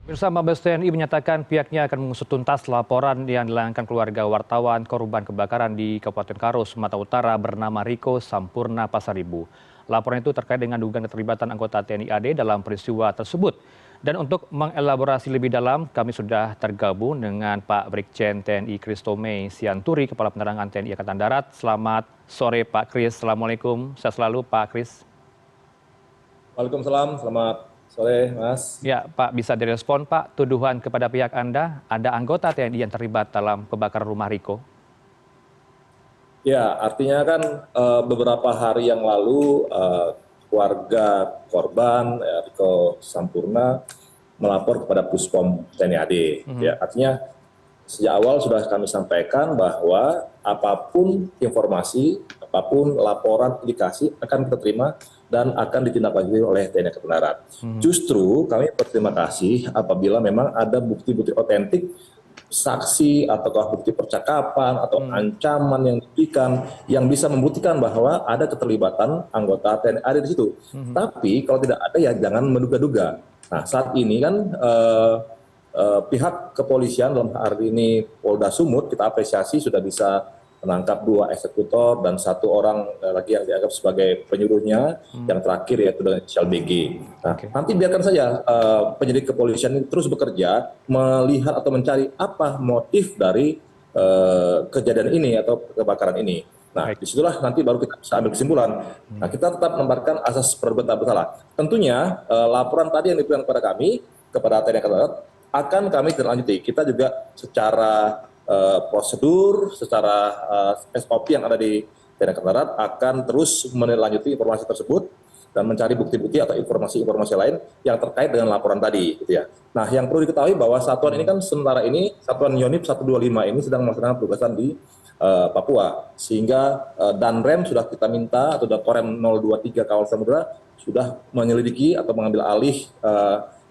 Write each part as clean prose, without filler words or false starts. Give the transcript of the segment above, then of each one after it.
Pemirsa, Mabes TNI menyatakan pihaknya akan mengusut tuntas laporan yang dilayangkan keluarga wartawan korban kebakaran di Kabupaten Karo, Sumatera Utara bernama Riko Sampurna Pasaribu. Laporan itu terkait dengan dugaan keterlibatan anggota TNI AD dalam peristiwa tersebut. Dan untuk mengelaborasi lebih dalam, kami sudah tergabung dengan Pak Brigjen TNI Christomey Sianturi, Kepala Penerangan TNI Angkatan Darat. Selamat sore Pak Kris. Assalamualaikum. Sehat selalu Pak Kris. Waalaikumsalam, selamat sore Mas. Ya, Pak, bisa direspon Pak tuduhan kepada pihak Anda ada anggota TNI yang terlibat dalam kebakaran rumah Riko? Ya, artinya kan beberapa hari yang lalu keluarga korban Riko Sampurna melapor kepada Puspom TNI AD. Ya, artinya sejak awal sudah kami sampaikan bahwa apapun informasi, apapun laporan, indikasi akan kita terima dan akan ditindaklanjuti oleh TNI Angkatan Darat. Justru kami berterima kasih apabila memang ada bukti-bukti otentik, saksi ataukah bukti percakapan atau ancaman yang diberikan yang bisa membuktikan bahwa ada keterlibatan anggota TNI AD di situ. Tapi kalau tidak ada ya jangan menduga-duga. Nah, saat ini kan pihak kepolisian dalam hari ini Polda Sumut kita apresiasi sudah bisa menangkap 2 eksekutor dan 1 orang lagi yang dianggap sebagai penyuruhnya, yang terakhir yaitu dengan inisial BG. Nah, nanti biarkan saja penyidik kepolisian ini terus bekerja melihat atau mencari apa motif dari kejadian ini atau kebakaran ini. Nah, disitulah nanti baru kita bisa ambil kesimpulan. Nah, kita tetap menempatkan asas praduga bersalah. Tentunya laporan tadi yang diberikan kepada kami, kepada TNI Angkatan Darat, akan kami tindak Kita juga secara prosedur, secara SOP yang ada di TNI Angkatan Darat akan terus menindaklanjuti informasi tersebut dan mencari bukti-bukti atau informasi-informasi lain yang terkait dengan laporan tadi, gitu ya. Nah, yang perlu diketahui bahwa satuan ini kan sementara ini satuan Yonif 125 ini sedang melaksanakan tugasan di Papua, sehingga Danrem sudah kita minta atau Korem 023 Kawal Samudra sudah menyelidiki atau mengambil alih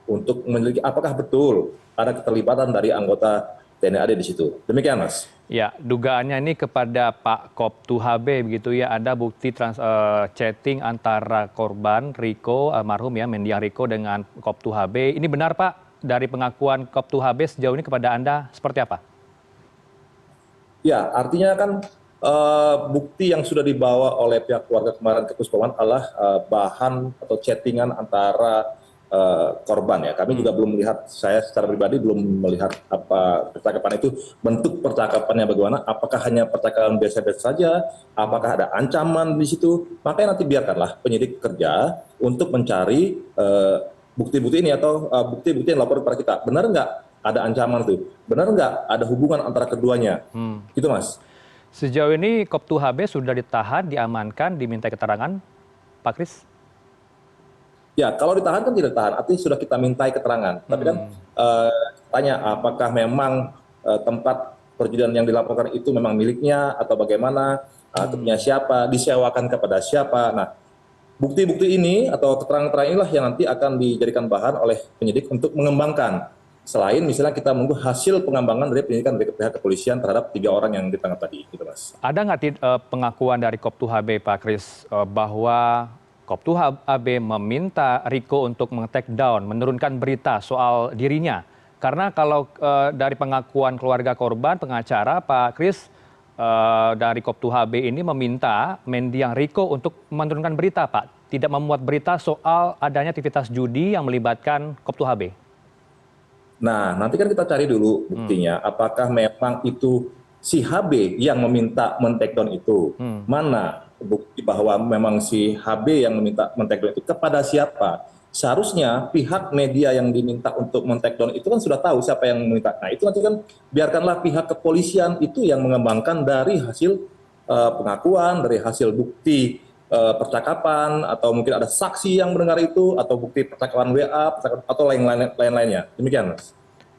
untuk menyelidiki apakah betul ada keterlibatan dari anggota TNI AD di situ. Demikian, Mas. Ya, dugaannya ini kepada Pak Koptu HB begitu ya, ada bukti chatting antara korban Riko almarhum ya, mendiang Riko dengan Koptu HB. Ini benar Pak, dari pengakuan Koptu HB sejauh ini kepada Anda seperti apa? Ya, artinya kan bukti yang sudah dibawa oleh pihak keluarga kemarin ke Puspom adalah bahan atau chattingan antara korban ya. Kami juga belum melihat, saya secara pribadi belum melihat apa percakapan itu, bentuk percakapannya bagaimana, apakah hanya percakapan biasa-biasa saja, apakah ada ancaman di situ. Makanya nanti biarkanlah penyidik kerja untuk mencari bukti-bukti ini atau bukti-bukti yang lapor kepada kita. Benar nggak ada ancaman itu? Benar nggak ada hubungan antara keduanya? Gitu, Mas. Sejauh ini Koptu HB sudah ditahan, diamankan, diminta keterangan, Pak Kris? Ya, kalau ditahan kan tidak ditahan, artinya sudah kita mintai keterangan. Tapi kan tanya apakah memang tempat perjudian yang dilaporkan itu memang miliknya atau bagaimana, atau punya siapa, disewakan kepada siapa. Nah, bukti-bukti ini atau keterangan-keterangan inilah yang nanti akan dijadikan bahan oleh penyidik untuk mengembangkan. Selain misalnya kita menunggu hasil pengembangan dari penyidikan dari pihak kepolisian terhadap 3 orang yang ditangkap tadi, gitu Mas. Ada nggak pengakuan dari Koptu HB Pak Kris bahwa Koptu HB meminta Riko untuk meng-take down, menurunkan berita soal dirinya? Karena kalau dari pengakuan keluarga korban, pengacara Pak Kris, dari Koptu HB ini meminta mendiang Riko untuk menurunkan berita Pak, tidak memuat berita soal adanya aktivitas judi yang melibatkan Koptu HB. Nah, nanti kan kita cari dulu buktinya, apakah memang itu si HB yang meminta men-take down itu. Mana bukti bahwa memang si HB yang meminta men-take down itu, kepada siapa? Seharusnya pihak media yang diminta untuk men-take down itu kan sudah tahu siapa yang meminta. Nah, itu nanti kan biarkanlah pihak kepolisian itu yang mengembangkan dari hasil pengakuan, dari hasil bukti percakapan, atau mungkin ada saksi yang mendengar itu, atau bukti percakapan WA, atau lain-lainnya. Demikian, Mas.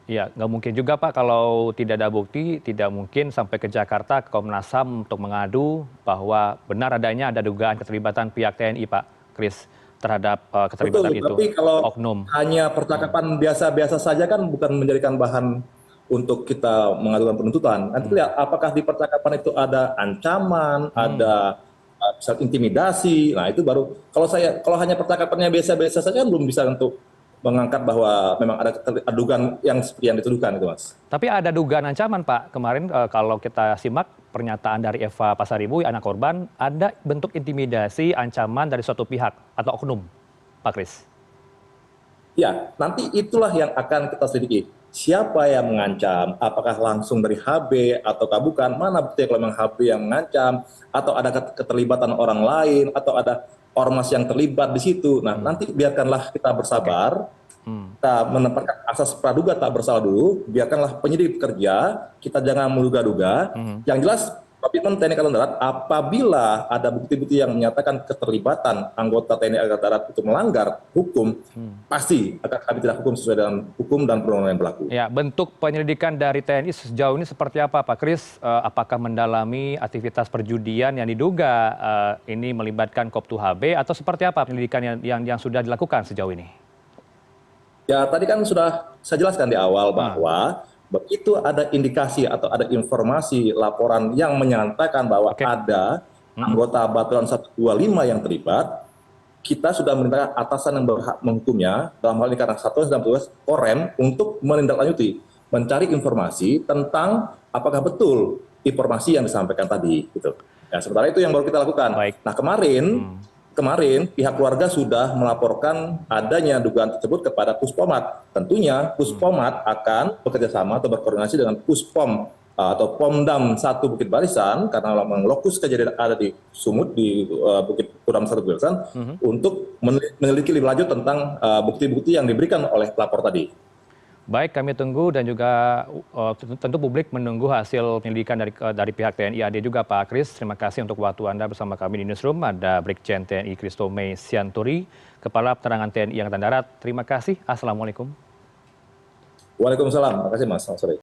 Ya, nggak mungkin juga Pak kalau tidak ada bukti, tidak mungkin sampai ke Jakarta ke Komnas HAM untuk mengadu bahwa benar adanya ada dugaan keterlibatan pihak TNI Pak Kris terhadap keterlibatan Betul, itu, tapi kalau oknum. hanya percakapan biasa-biasa saja kan bukan menjadikan bahan untuk kita mengajukan penuntutan. Nanti lihat apakah di percakapan itu ada ancaman, ada misal intimidasi. Nah, itu baru kalau hanya percakapannya biasa-biasa saja kan belum bisa untuk mengangkat bahwa memang ada adugan yang seperti yang dituduhkan itu, Mas. Tapi ada dugaan ancaman, Pak. Kemarin kalau kita simak pernyataan dari Eva Pasaribu, anak korban, ada bentuk intimidasi, ancaman dari suatu pihak atau oknum, Pak Kris. Ya, nanti itulah yang akan kita selidiki. Siapa yang mengancam? Apakah langsung dari HB ataukah bukan? Mana bukti kalau memang HB yang mengancam? Atau ada keterlibatan orang lain? Atau ada ormas yang terlibat di situ? Nah, nanti biarkanlah kita bersabar. Kita menempatkan asas praduga tak bersalah dulu. Biarkanlah penyidik bekerja. Kita jangan menduga-duga. Yang jelas, Komitmen TNI Angkatan Darat apabila ada bukti-bukti yang menyatakan keterlibatan anggota TNI Angkatan Darat itu melanggar hukum, pasti akan kami tindak hukum sesuai dengan hukum dan perundang-undangan yang berlaku. Ya, bentuk penyelidikan dari TNI sejauh ini seperti apa, Pak Kris? Apakah mendalami aktivitas perjudian yang diduga ini melibatkan Koptu-HB atau seperti apa penyelidikan yang sudah dilakukan sejauh ini? Ya, tadi kan sudah saya jelaskan di awal bahwa begitu ada indikasi atau ada informasi laporan yang menyatakan bahwa ada anggota Baturan 125 yang terlibat, kita sudah memerintahkan atasan yang berhak menghukumnya, dalam hal ini karena Satuan dan tugas Korem untuk menindaklanjuti, mencari informasi tentang apakah betul informasi yang disampaikan tadi. Gitu. Ya, sementara itu yang baru kita lakukan. Baik. Nah kemarin pihak keluarga sudah melaporkan adanya dugaan tersebut kepada Puspomat. Tentunya Puspomat akan bekerjasama atau berkoordinasi dengan Puspom atau Pomdam 1 Bukit Barisan, karena memang lokus kejadian ada di Sumut, di Bukit Kodam 1 Bukit Barisan, untuk meneliti lebih lanjut tentang bukti-bukti yang diberikan oleh pelapor tadi. Baik, kami tunggu dan juga tentu publik menunggu hasil penyelidikan dari pihak TNI AD juga, Pak Kris. Terima kasih untuk waktu Anda bersama kami di Newsroom. Ada Brigjen TNI Christomay Sianturi, Kepala Penerangan TNI Angkatan Darat. Terima kasih. Assalamualaikum. Waalaikumsalam. Terima kasih, Mas. Selamat sore.